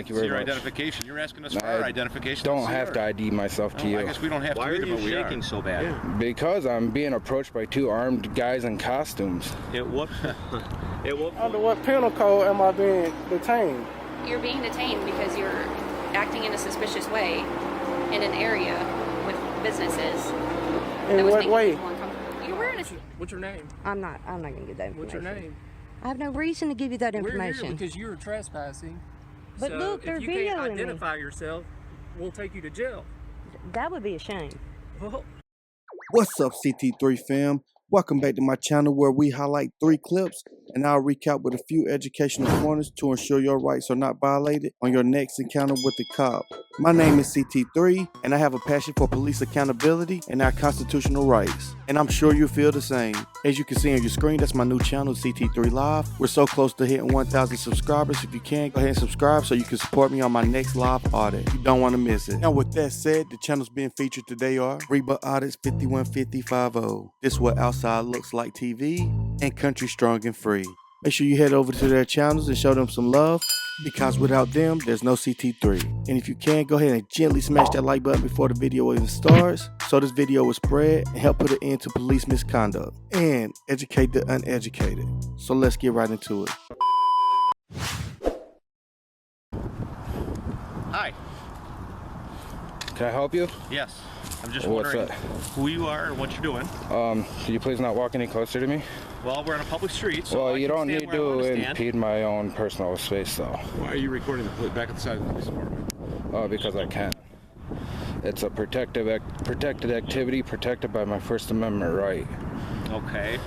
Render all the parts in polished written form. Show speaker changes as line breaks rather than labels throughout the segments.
Thank you very
your
much.
Identification. You're asking us for our identification.
Don't have to ID myself to you.
I guess we don't have to.
Why are
either,
you
but we
shaking so bad?
Yeah.
Because I'm being approached by two armed guys in costumes.
At what?
Under what penal code am I being detained?
You're being detained because you're acting in a suspicious way in an area with businesses.
In what way?
You're wearing a...
What's your name?
I'm not gonna give that information.
What's your name?
I have no reason to give you that information.
We're here because you're trespassing.
But
so
look, they're
if you can't
videoing me.
identify yourself, we'll take you to jail.
That would be a shame.
Well,
What's up, CT3 fam? Welcome back to my channel where we highlight 3 clips and I'll recap with a few educational pointers to ensure your rights are not violated on your next encounter with the cop. My name is CT3 and I have a passion for police accountability and our constitutional rights. And I'm sure you feel the same. As you can see on your screen, that's my new channel, CT3 Live. We're so close to hitting 1,000 subscribers. If you can, go ahead and subscribe so you can support me on my next live audit. You don't want to miss it. Now with that said, the channels being featured today are Reba Audits 515050. This is what outside looks like TV, and Country Strong and Free. Make sure you head over to their channels and show them some love, because without them, there's no CT3. And if you can, go ahead and gently smash that like button before the video even starts, so this video will spread and help put an end to police misconduct and educate the uneducated. So let's get right into it.
Hi.
Can I help you?
Yes. I'm just
What's
wondering
that?
who you are and what you're doing.
Could you please not walk any closer to me?
Well, we're on a public street, so
Well,
I
you
can
don't
stand
need
where I want
to
stand.
impede my own personal space, though.
Why are you recording the police back at the side of the police department?
Because I can. It's a protected activity protected by my First Amendment right.
Okay.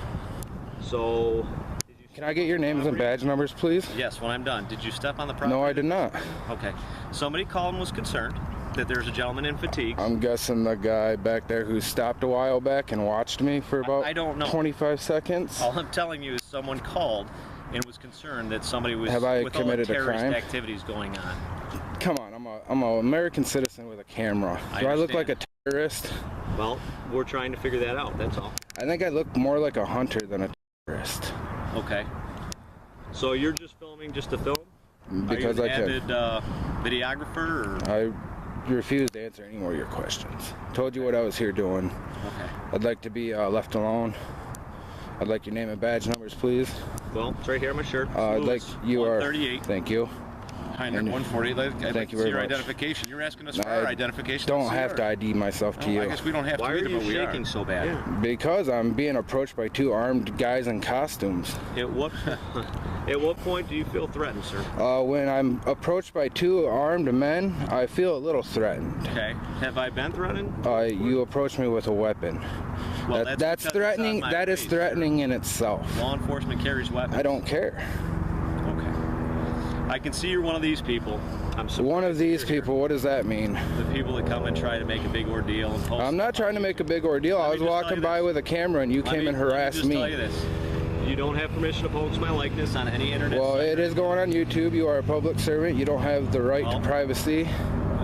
So.
Can I get your names and badge numbers, please?
Yes, when I'm done. Did you step on the property?
No, I did not.
Okay. Somebody called and was concerned that there's a gentleman in fatigues.
I'm guessing the guy back there who stopped a while back and watched me for about
I don't know.
25 seconds.
All I'm telling you is someone called and was concerned that somebody was
Have I
with
committed
all the
a
terrorist
crime?
activities going on.
Come on, I'm an American citizen with a camera. Do I look like a terrorist?
Well, we're trying to figure that out, that's all.
I think I look more like a hunter than a terrorist.
Okay. So you're just filming just to film?
Because I
Are you
can.
an avid videographer? Or?
I refuse to answer any more of your questions. Told you what I was here doing.
Okay.
I'd like to be left alone. I'd like your name and badge numbers, please.
Well, it's right here on my shirt.
I'd like you are.
138.
Thank you.
Behind 140.
Thank you very
your
much.
identification. You're asking us for our identification.
Don't have to ID myself to you.
I guess we don't have
Why
to
are
either,
you
but we are.
shaking so bad?
Yeah.
Because I'm being approached by two armed guys in costumes.
At what point do you feel threatened, sir?
When I'm approached by two armed men, I feel a little threatened.
Okay. Have I been threatened?
You approached me with a weapon.
Well,
That's threatening. That is threatening in itself.
Law enforcement carries weapons.
I don't care.
Okay. I can see you're one of these people. I'm
one of these people. What does that mean?
The people that come and try to make a big ordeal and post.
I'm not trying to make a big ordeal. I was walking by with a camera and you came and harassed me.
Let me just tell you this. You don't have permission to post my likeness on any internet.
Well,
site.
it is going on YouTube. You are a public servant. You don't have the right to privacy.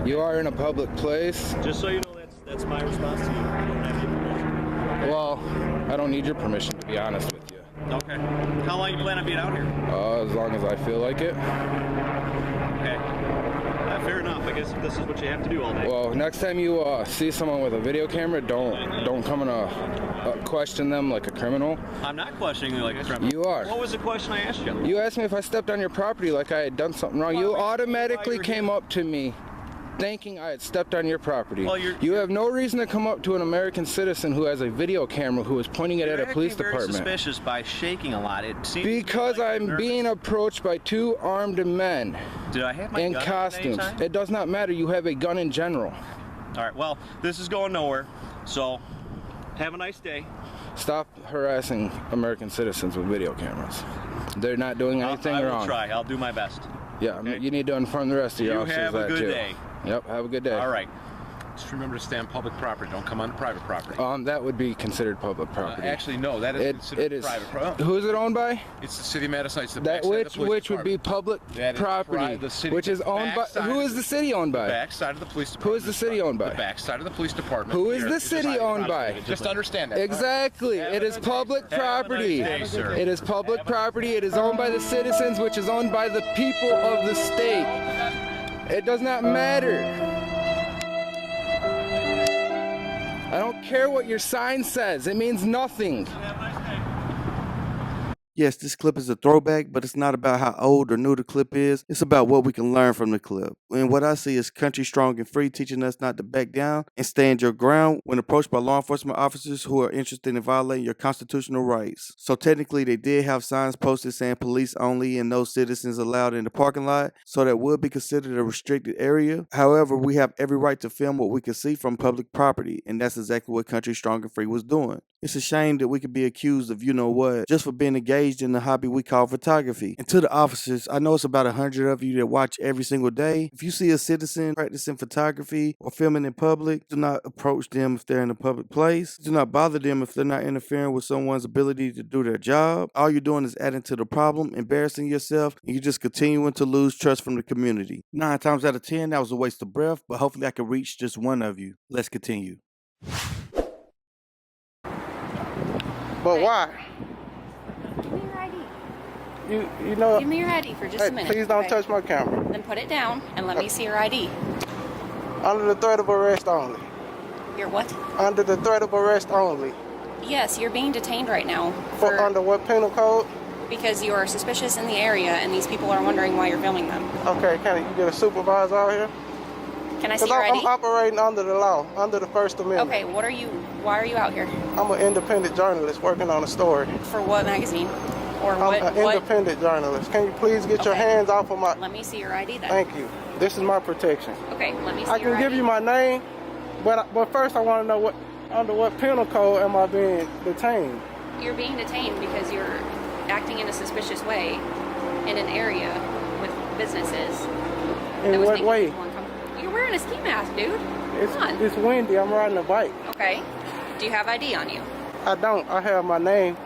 You are in a public place.
Just so you know, that's my response to you. I don't have your permission.
Well, I don't need your permission, to be honest with you.
Okay. How long you plan on being out here?
As long as I feel like it.
Okay. Fair enough. I guess this is what you have to do all day.
Well, next time you see someone with a video camera, don't come and question them like a criminal.
I'm not questioning you like a criminal.
You are.
What was the question I asked you?
You asked me if I stepped on your property like I had done something wrong. You automatically came up to me thinking I had stepped on your property. Well, you have no reason to come up to an American citizen who has a video camera who is pointing it at a police department.
You're suspicious by shaking a lot. It seems
because I'm being approached by two armed men.
Did I have my
in
gun
costumes?
at any time?
It does not matter. You have a gun in general.
All right. Well, this is going nowhere. So, have a nice day.
Stop harassing American citizens with video cameras. They're not doing anything wrong.
I will try. I'll do my best.
Yeah, okay. You need to inform the rest of your officers
have a
that
good
too.
day.
Yep, have a good day.
All right.
Just remember to stay on public property. Don't come on private property.
That would be considered public property.
Actually, no. That is considered private property.
Who is it owned by?
It's the city of Madison. It's the
that which would be public property, which is owned by. Who is the city owned by?
The back side of the police department.
Who is the city owned by?
The back side of the police department.
Who is the city owned by?
Just understand that.
Exactly. It is public property. It is public property. It is owned by the citizens, which is owned by the people of the state. It does not matter. I don't care what your sign says. It means nothing.
Yes, this clip is a throwback, but it's not about how old or new the clip is. It's about what we can learn from the clip. And what I see is Country Strong and Free teaching us not to back down and stand your ground when approached by law enforcement officers who are interested in violating your constitutional rights. So technically, they did have signs posted saying police only and no citizens allowed in the parking lot, so that would be considered a restricted area. However, we have every right to film what we can see from public property, and that's exactly what Country Strong and Free was doing. It's a shame that we could be accused of you-know-what just for being engaged in the hobby we call photography. And to the officers, I know it's about 100 of you that watch every single day. If you see a citizen practicing photography or filming in public, do not approach them if they're in a public place. Do not bother them if they're not interfering with someone's ability to do their job. All you're doing is adding to the problem, embarrassing yourself, and you're just continuing to lose trust from the community. 9 times out of 10, that was a waste of breath, but hopefully I can reach just one of you. Let's continue.
But why?
Give me your ID.
You know.
Give me your ID for just a minute.
Please don't
okay?
touch my camera.
Then put it down and let me see your ID.
Under the threat of arrest only.
You're what?
Under the threat of arrest only.
Yes, you're being detained right now.
For under what penal code?
Because you are suspicious in the area and these people are wondering why you're filming them.
Okay, can you get a supervisor out here?
Can I see your ID?
I'm operating under the law, under the First Amendment.
Okay, why are you out here?
I'm an independent journalist working on a story.
For what magazine? Or
I'm
what?
an independent journalist. Can you please get your hands off of my...
Let me see your ID then.
Thank you. This is my protection.
Okay, let me see
I
your
can give
ID.
you my name, but first I want to know under what penal code am I being detained?
You're being detained because you're acting in a suspicious way in an area with businesses.
In what way?
You're wearing a ski mask, dude. Come on.
It's windy. I'm riding a bike.
Okay. Do you have ID on you?
I don't. I have my name.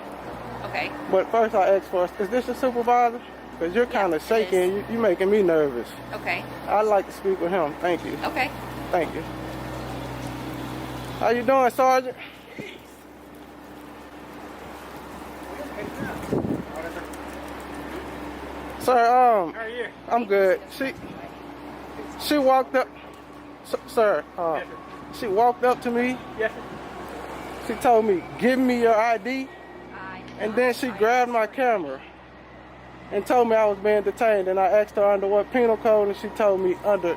Okay.
But first I ask for, is this a supervisor? Because you're kind of shaking. You're making me nervous.
Okay.
I'd like to speak with him. Thank you.
Okay.
Thank you. How you doing, Sergeant? Sir,
How are you?
I'm good. She walked up, sir, she walked up to me.
Yes, sir.
She told me, give me your ID. And then she grabbed my camera and told me I was being detained. And I asked her under what penal code, and she told me under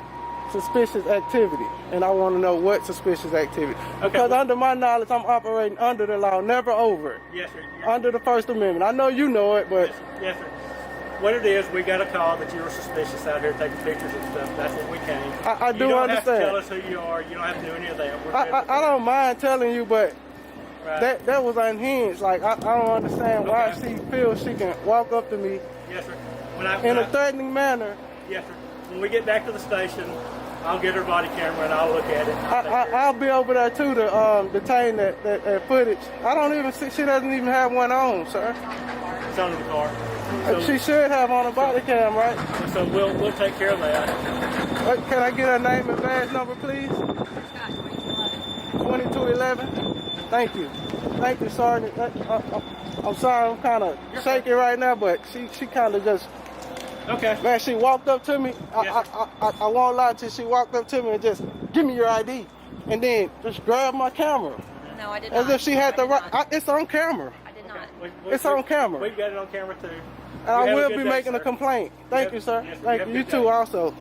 suspicious activity. And I want to know what suspicious activity.
Okay.
Because under my knowledge, I'm operating under the law, never over it.
Yes, sir.
Under the First Amendment. I know you know it, but...
Yes, sir. What it is, we got a call that you were suspicious out here taking pictures and stuff. That's what we came.
I do
you don't
understand.
have to tell us who you are. You don't have to do any of that.
I don't mind telling you, but
right.
that was unhinged. Like, I don't understand why she feels she can walk up to me
Yes, sir.
in a threatening manner.
Yes, sir. When we get back to the station, I'll get her body camera and I'll look at it.
I'll be over there too to detain that footage. I don't even see, she doesn't even have one on, sir.
It's under the car.
She should have on a body cam, right?
So we'll take care of that.
Can I get her name and badge number, please? 2211. Thank you. Thank you, Sergeant. I'm sorry, I'm kind of shaky right now, but she kind of just...
Okay.
Man, she walked up to me.
Yes,
I won't lie to you. She walked up to me and just, give me your ID. And then just grabbed my camera.
No, I did not.
As if she had the right... It's on camera.
I did not.
It's on camera.
We've got it on camera too.
And I will be making a complaint. Thank you, sir.
Yes,
Thank you. You too also.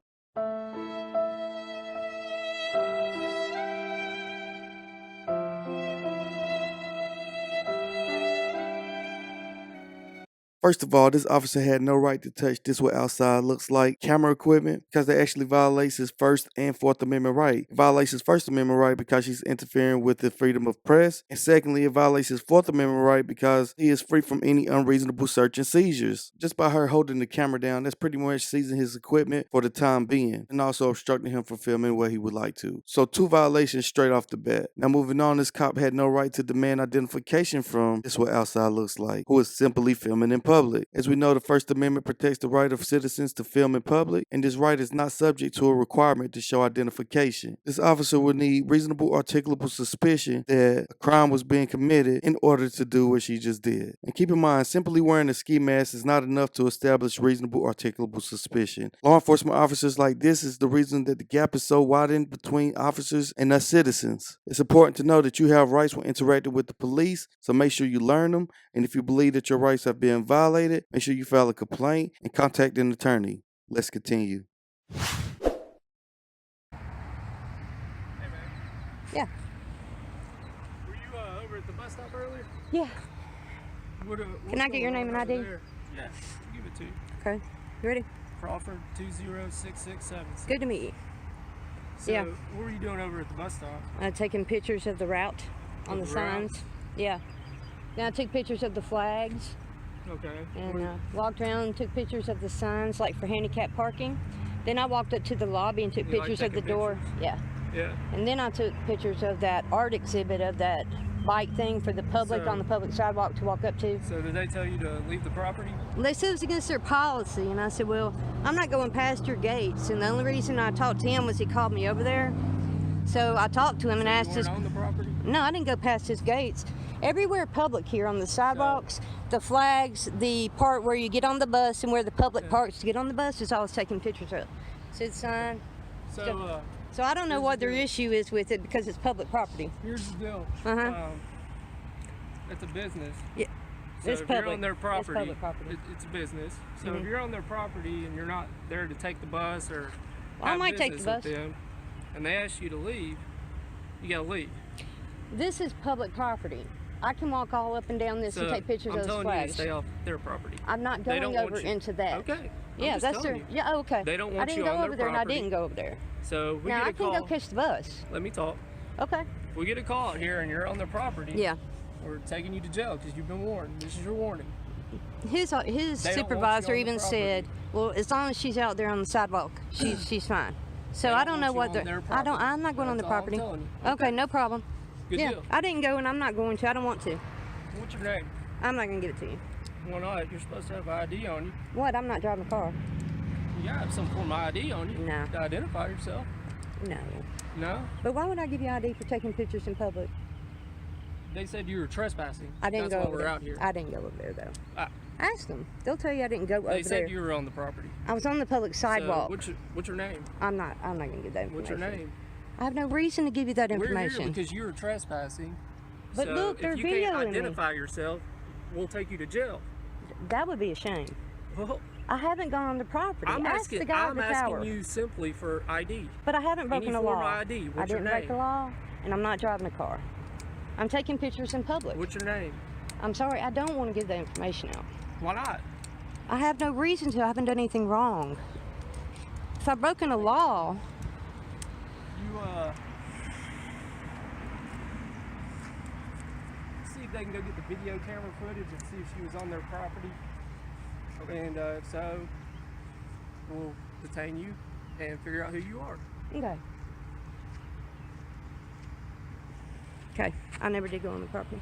First of all, this officer had no right to touch this what outside looks like camera equipment because that actually violates his First and Fourth Amendment right. It violates his First Amendment right because she's interfering with the freedom of press. And secondly, it violates his Fourth Amendment right because he is free from any unreasonable search and seizures. Just by her holding the camera down, that's pretty much seizing his equipment for the time being and also obstructing him from filming what he would like to. So 2 violations straight off the bat. Now moving on, this cop had no right to demand identification from this what outside looks like, who is simply filming in public. public. As we know, the First Amendment protects the right of citizens to film in public, and this right is not subject to a requirement to show identification. This officer would need reasonable articulable suspicion that a crime was being committed in order to do what she just did. And keep in mind, simply wearing a ski mask is not enough to establish reasonable articulable suspicion. Law enforcement officers like this is the reason that the gap is so widened between officers and us citizens. It's important to know that you have rights when interacting with the police, so make sure you learn them, and if you believe that your rights have been violated, make sure you file a complaint and contact an attorney. Let's continue.
Yeah.
Were you over at the bus stop earlier?
Yeah.
Can
I get your name and ID?
Yeah, give it to you.
Okay. You ready?
Crawford 20667.
Good to meet you.
So,
Yeah.
what were you doing over at the bus stop?
Taking pictures of the route on the signs.
routes?
Yeah. Then I took pictures of the flags
Okay.
and walked around and took pictures of the signs, like for handicap parking. Then I walked up to the lobby and took
You like
pictures of the
taking
door.
pictures?
Yeah.
Yeah.
And then I took pictures of that art exhibit of that bike thing for the public
So-
on the public sidewalk to walk up to.
So did they tell you to leave the property?
They said it was against their policy, and I said, well, I'm not going past your gates. And the only reason I talked to him was he called me over there. So I talked to him and asked
You weren't on the property?
No, I didn't go past his gates. Everywhere public here on the sidewalks, the flags, the part where you get on the bus and where the public parks to get on the bus is all I was taking pictures of. See the sign? So I don't know what their issue is with it because it's public property.
Here's the deal.
Uh-huh.
It's a business.
Yeah.
So
It's
if you're
public.
on their property,
It's public property.
it's a business. So
Mhm.
if you're on their property and you're not there to take the bus or
Well, I
have
might take the
business
bus.
with them, and they ask you to leave, you gotta leave.
This is public property. I can walk all up and down this
So
and take pictures
I'm
of those
telling you to
flags.
stay off their property.
I'm not
They
going
don't want
over
you-
into that.
Okay. I'm
Yeah,
just
that's their.
telling you.
Yeah, okay.
They don't
I
want
didn't
you
go
on
over
their
there, and I
property.
didn't go over there.
So if we
Now
get
I
a
can
call.
go catch the bus.
Let me talk.
Okay.
If we get a call out here and you're on their property,
Yeah.
we're taking you to jail because you've been warned. This is your warning.
His
They don't want you
supervisor
on the
even
property.
said, "Well, as long as she's out there on the sidewalk, she's fine." So
They
I
don't
don't know
want
what
you
they're.
on their
I don't.
property.
I'm not going on the
That's all I'm
property.
telling you.
Okay, no problem.
Good
yeah,
deal.
I didn't go, and I'm not going to. I don't want to.
What's your name?
I'm not going to give it to you.
Why not? You're supposed to have ID on you.
What? I'm not driving a car.
You gotta have some form of ID on you.
No.
To identify yourself.
No.
No?
But why would I give you ID for taking pictures in public?
They said you were trespassing.
I didn't
That's
go
why
over
we're
there.
out here.
I didn't go over there though.
Ah.
Ask them. They'll tell you I didn't go
They
over
said
there.
you were on the property.
I was on the public sidewalk.
So what's your name?
I'm not going to give that information.
What's your name?
I have no reason to give you that
We're
information.
here because you were trespassing.
But
so
look, they're
if you can't
videoing me.
identify yourself, we'll take you to jail.
That would be a shame.
Well,
I haven't gone on the property. Ask the guy at the tower.
you simply for ID.
But I haven't broken
Any
the
form
law.
of ID.
I
What's your
didn't break the
name?
law, and I'm not driving a car. I'm taking pictures in public.
What's your name?
I'm sorry, I don't want to give that information out.
Why not?
I have no reason to. I haven't done anything wrong. If I've broken a law,
You see if they can go get the video camera footage and see if she was on their property. And if so, we'll detain you and figure out who you are.
okay. Okay, I never did go on the property.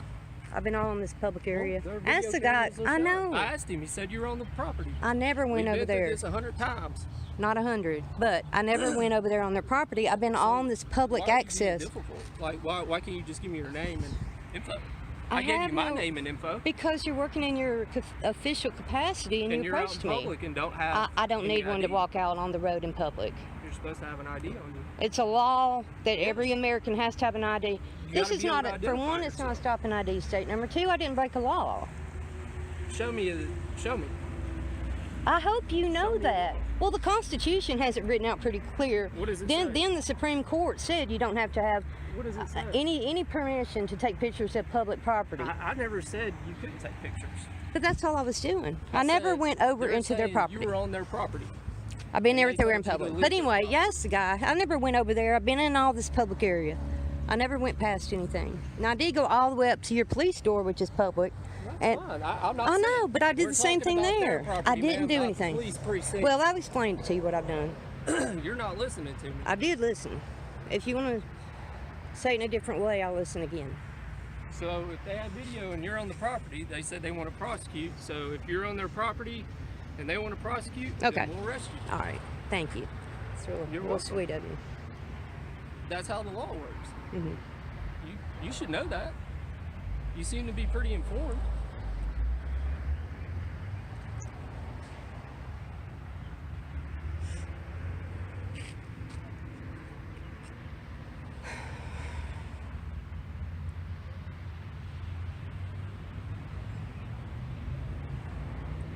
I've been all in this public area.
Well, there are
Ask the
video
guy.
cameras that
I
show it.
know.
I asked him. He said you were on the property.
I never went
We've
over
been through
there.
this 100 times.
Not 100, but I never went over there on their property. I've been on this public
Why are you being
access.
difficult? Like, why can't you just give me your name and info? I gave
have
you my
no-
name and info.
Because you're working in your official capacity and,
And
you
you're out
approached
in
me.
public and don't have
I don't
any
need one to
ID.
walk out on the road in public.
You're supposed to have an ID on you.
It's a law that every American has to have an ID.
You
This
gotta
is
be able
not,
to
for
identify
one, it's not a
yourself.
stop and ID state. Number two, I didn't break a law.
Show me.
I hope you know
me
that.
what?
Well, the Constitution has it written out pretty clear.
What does it
then,
say?
Then the Supreme Court said you don't have to have
What does it say?
any permission to take pictures of public property.
I never said you couldn't take pictures.
But that's all I was doing. I never
said
went over
you're
into their
saying
property.
You were on their property.
I've been
and they
everywhere in
told you to
public.
leave
But
the
anyway,
property.
yes, the guy. I never went over there. I've been in all this public area. I never went past anything. Now, I did go all the way up to your police door, which is public.
That's fine. I'm not
I know,
saying-
but I did
we're
the same
talking
thing
about their
there.
property,
I didn't
ma'am,
do
not
anything.
Police precinct.
Well, I've explained to you what I've done.
You're not listening to me.
I did listen. If you want to say it in a different way, I'll listen again.
So if they have video and you're on the property, they said they want to prosecute. So if you're on their property and they want to prosecute,
Okay.
then we'll arrest you.
All right. Thank you. It's real sweet of you.
That's how the law works.
Mm-hmm.
You should know that. You seem to be pretty informed.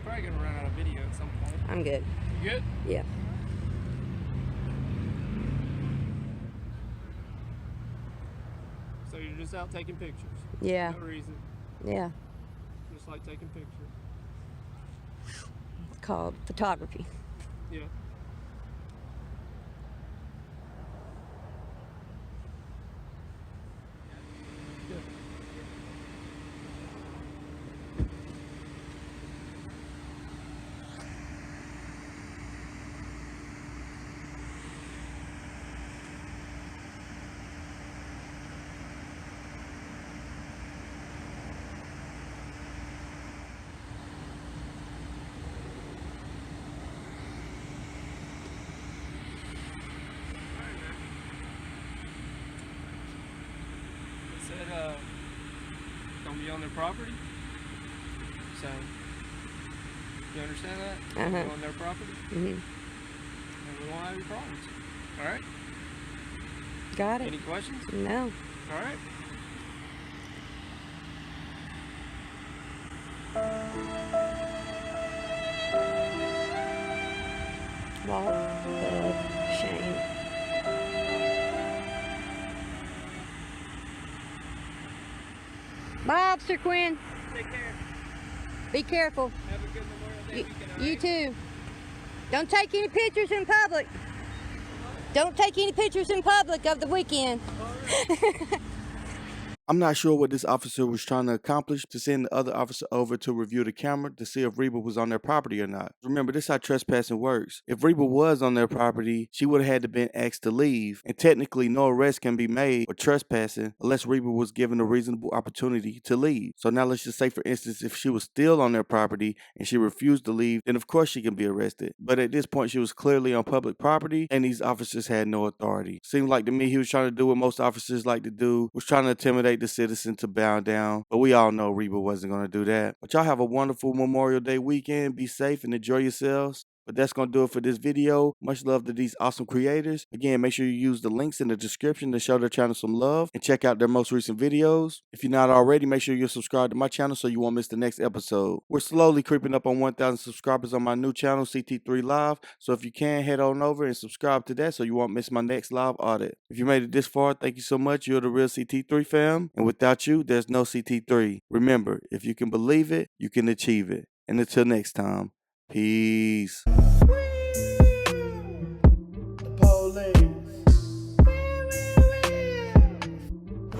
Probably gonna run out of video at some point.
I'm good.
You good?
Yeah.
So you're just out taking pictures?
Yeah.
No reason.
Yeah.
Just like taking pictures.
It's called photography.
Yeah. Good. Said, don't be on their property. So, you understand that?
Uh-huh.
Go on their property,
Mm-hmm.
and we won't have any problems. All right?
Got it.
Any questions?
No.
All right.
Walk of shame. Bye, Officer Quinn.
Take care.
Be careful.
Have a good Memorial Day weekend. all
You
right?
too. Don't take any pictures in public. Don't take any pictures in public of the weekend.
I'm not sure what this officer was trying to accomplish to send the other officer over to review the camera to see if Reba was on their property or not. Remember, this is how trespassing works. If Reba was on their property, she would have had to been asked to leave, and technically no arrest can be made for trespassing unless Reba was given a reasonable opportunity to leave. So now let's just say, for instance, if she was still on their property and she refused to leave, then of course she can be arrested. But at this point, she was clearly on public property and these officers had no authority. Seemed like to me he was trying to do what most officers like to do, was trying to intimidate the citizen to bow down, but we all know Reba wasn't going to do that. But y'all have a wonderful Memorial Day weekend. Be safe and enjoy yourselves. But that's going to do it for this video. Much love to these awesome creators. Again, make sure you use the links in the description to show their channel some love and check out their most recent videos. If you're not already, make sure you're subscribed to my channel so you won't miss the next episode. We're slowly creeping up on 1,000 subscribers on my new channel, CT3 Live. So if you can, head on over and subscribe to that so you won't miss my next live audit. If you made it this far, thank you so much. You're the real CT3 fam. And without you, there's no CT3. Remember, if you can believe it, you can achieve it. And until next time, peace.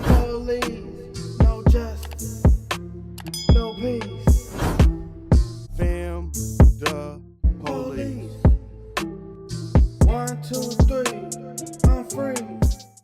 Police.